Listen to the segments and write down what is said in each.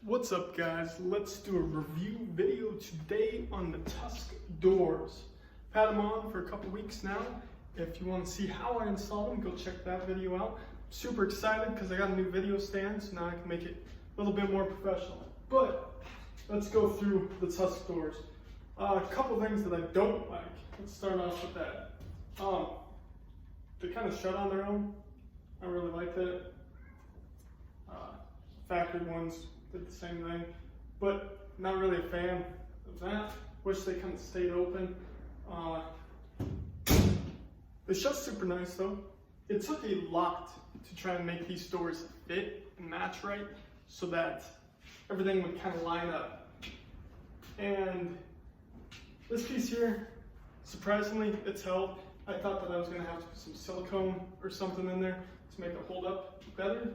What's up, guys? Let's do a review video today on the Tusk doors. I've had them on for a couple weeks now. If you want to see how I installed them, go check that video out. I'm super excited because I got a new video stand, so now I can make it a little bit more professional. But let's go through the Tusk doors. A couple things that I don't like. Let's start off with that. They kind of shut on their own. I really like that. Factory ones did the same thing, but not really a fan of that. Wish they kind of stayed open. They shut super nice though. It took a lot to try and make these doors fit and match right so that everything would kind of line up. And this piece here, surprisingly, it's held. I thought that I was going to have to put some silicone or something in there to make it hold up better.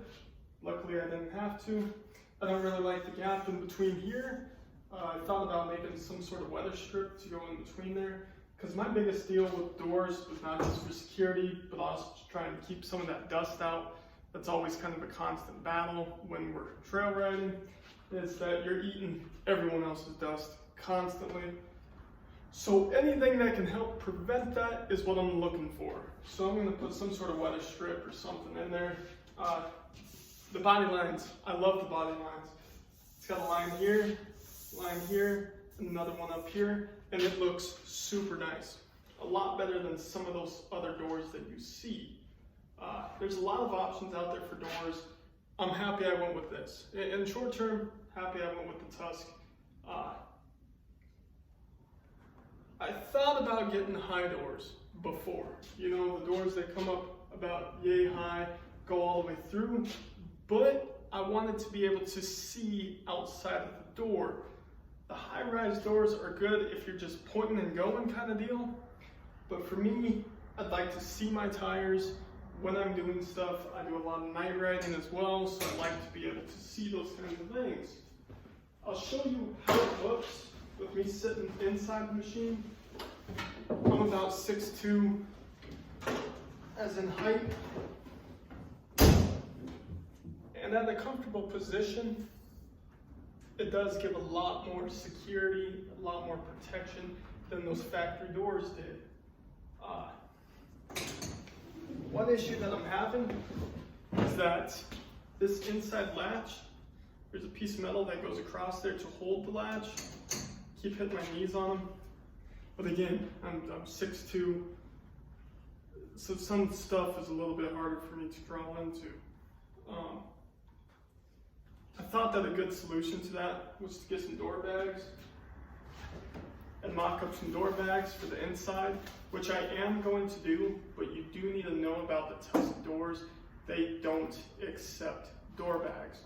Luckily, I didn't have to. I don't really like the gap in between here. I thought about making some sort of weather strip to go in between there, because my biggest deal with doors was not just for security, but also trying to keep some of that dust out. That's always kind of a constant battle when we're trail riding, is that you're eating everyone else's dust constantly. So anything that can help prevent that is what I'm looking for. So I'm going to put some sort of weather strip or something in there. The body lines, I love the body lines. It's got a line here, and another one up here, and it looks super nice. A lot better than some of those other doors that you see. There's a lot of options out there for doors. I'm happy I went with this. In short term, happy I went with the Tusk. I thought about getting high doors before. You know, the doors that come up about yay high, go all the way through. But I wanted to be able to see outside of the door. The high-rise doors are good if you're just pointing and going kind of deal. But for me, I'd like to see my tires when I'm doing stuff. I do a lot of night riding as well, so I like to be able to see those kinds of things. I'll show you how it looks with me sitting inside the machine. I'm about 6'2", as in height. And at a comfortable position, it does give a lot more security, a lot more protection than those factory doors did. One issue that I'm having is that this inside latch, there's a piece of metal that goes across there to hold the latch. Keep hitting my knees on them. But again, I'm 6'2", so some stuff is a little bit harder for me to draw into. I thought that a good solution to that was to get some door bags and mock up some door bags for the inside, which I am going to do, but you do need to know about the Tusk doors. They don't accept door bags.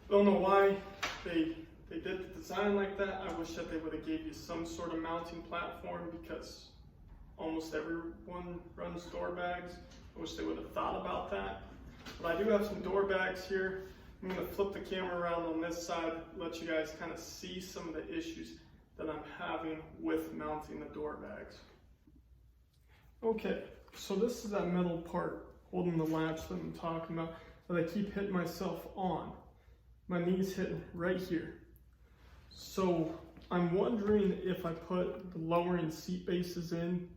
Don't know why they did the design like that. I wish that they would have gave you some sort of mounting platform, because almost everyone runs door bags. I wish they would have thought about that. But I do have some door bags here. I'm going to flip the camera around on this side, let you guys kind of see some of the issues that I'm having with mounting the door bags. Okay, so this is that metal part holding the latch that I'm talking about that I keep hitting myself on. My knee's hitting right here. So I'm wondering if I put the lowering seat bases in.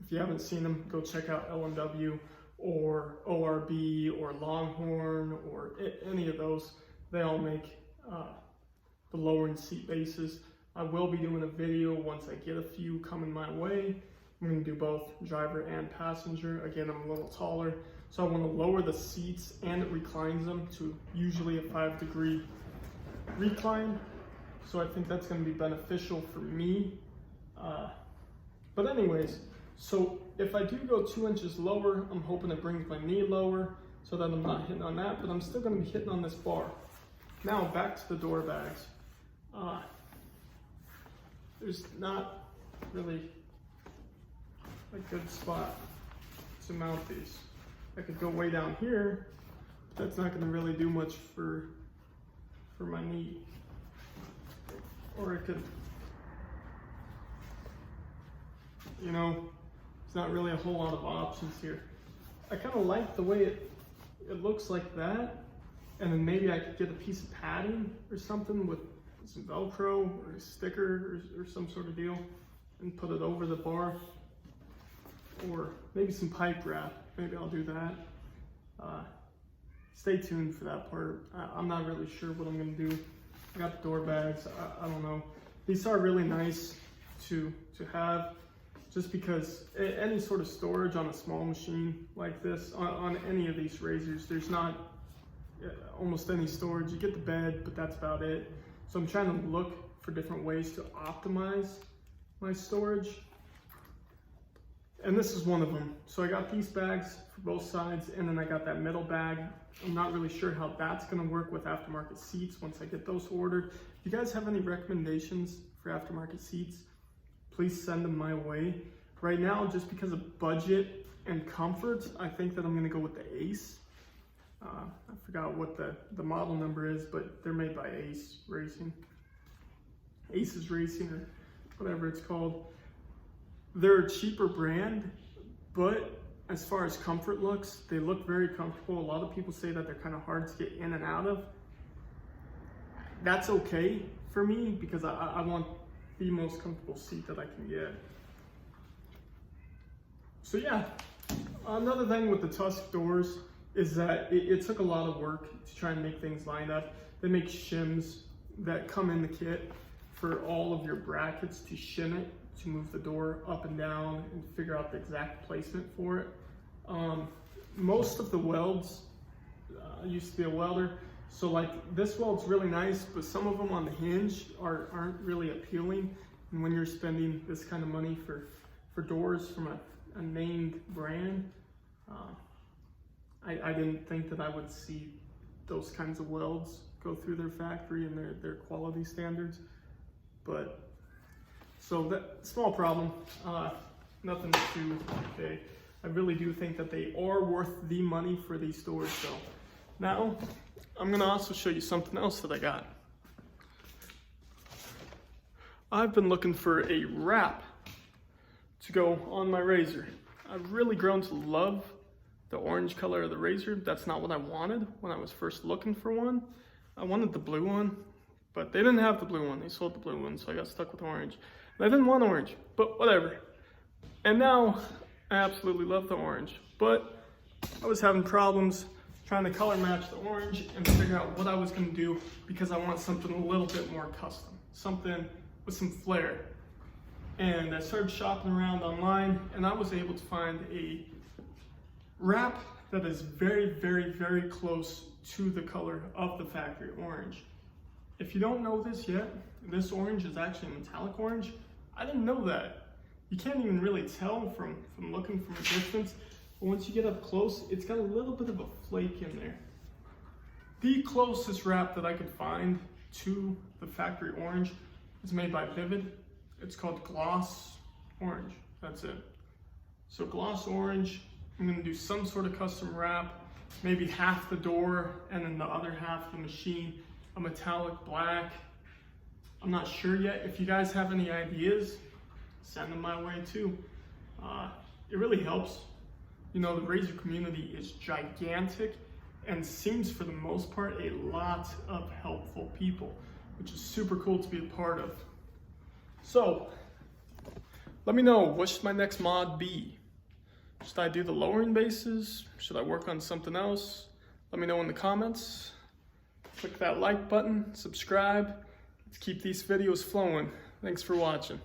If you haven't seen them, go check out LMW or ORB or Longhorn or any of those. They all make the lowering seat bases. I will be doing a video once I get a few coming my way. I'm going to do both driver and passenger. Again, I'm a little taller, so I want to lower the seats, and it reclines them to usually a 5-degree recline. So I think that's going to be beneficial for me. But anyways, so if I do go 2 inches lower, I'm hoping it brings my knee lower so that I'm not hitting on that, but I'm still going to be hitting on this bar. Now back to the door bags. There's not really a good spot to mount these. I could go way down here, but that's not going to really do much for my knee. Or it could, you know, there's not really a whole lot of options here. I kind of like the way it looks like that, And then maybe I could get a piece of padding or something with some Velcro or a sticker or some sort of deal and put it over the bar. Or maybe some pipe wrap. Maybe I'll do that. Stay tuned for that part. I'm not really sure what I'm gonna do. I got the door bags. I don't know. These are really nice to have, just because any sort of storage on a small machine like this, on any of these razors, there's not almost any storage. You get the bed, but that's about it. So I'm trying to look for different ways to optimize my storage. And this is one of them. So I got these bags for both sides, and then I got that middle bag. I'm not really sure how that's gonna work with aftermarket seats once I get those ordered. If you guys have any recommendations for aftermarket seats, please send them my way. Right now, just because of budget and comfort, I think that I'm gonna go with the Ace. I forgot what the model number is, but they're made by Ace Racing. Aces Racing, or whatever it's called. They're a cheaper brand, but as far as comfort looks, they look very comfortable. A lot of people say that they're kind of hard to get in and out of. That's okay for me, because I want the most comfortable seat that I can get. So yeah, another thing with the Tusk doors is that it took a lot of work to try and make things line up. They make shims that come in the kit for all of your brackets to shim it, to move the door up and down and figure out the exact placement for it. Most of the welds, I used to be a welder, so like this weld's really nice, but some of them on the hinge aren't really appealing. And when you're spending this kind of money for doors from a named brand, I didn't think that I would see those kinds of welds go through their factory and their quality standards. But so that small problem, nothing too big. I really do think that they are worth the money for these doors. So now I'm gonna also show you something else that I got. I've been looking for a wrap to go on my razor. I've really grown to love the orange color of the razor. That's not what I wanted when I was first looking for one. I wanted the blue one, but they didn't have the blue one. They sold the blue one, so I got stuck with orange. And I didn't want orange, but whatever. And now I absolutely love the orange, but I was having problems trying to color match the orange and figure out what I was gonna do, because I want something a little bit more custom, something with some flair. And I started shopping around online, and I was able to find a wrap that is very, very, very close to the color of the factory orange. If you don't know this yet, this orange is actually a metallic orange. I didn't know that. You can't even really tell from looking from a distance, but once you get up close, it's got a little bit of a flake in there. The closest wrap that I could find to the factory orange is made by Vivid. It's called Gloss Orange. That's it. So Gloss Orange, I'm gonna do some sort of custom wrap, maybe half the door and then the other half of the machine, a metallic black. I'm not sure yet. If you guys have any ideas, send them my way too. It really helps. You know, the razor community is gigantic and seems for the most part a lot of helpful people, which is super cool to be a part of. So, let me know, what should my next mod be? Should I do the lowering bases? Should I work on something else? Let me know in the comments. Click that like button, subscribe. Let's keep these videos flowing. Thanks for watching.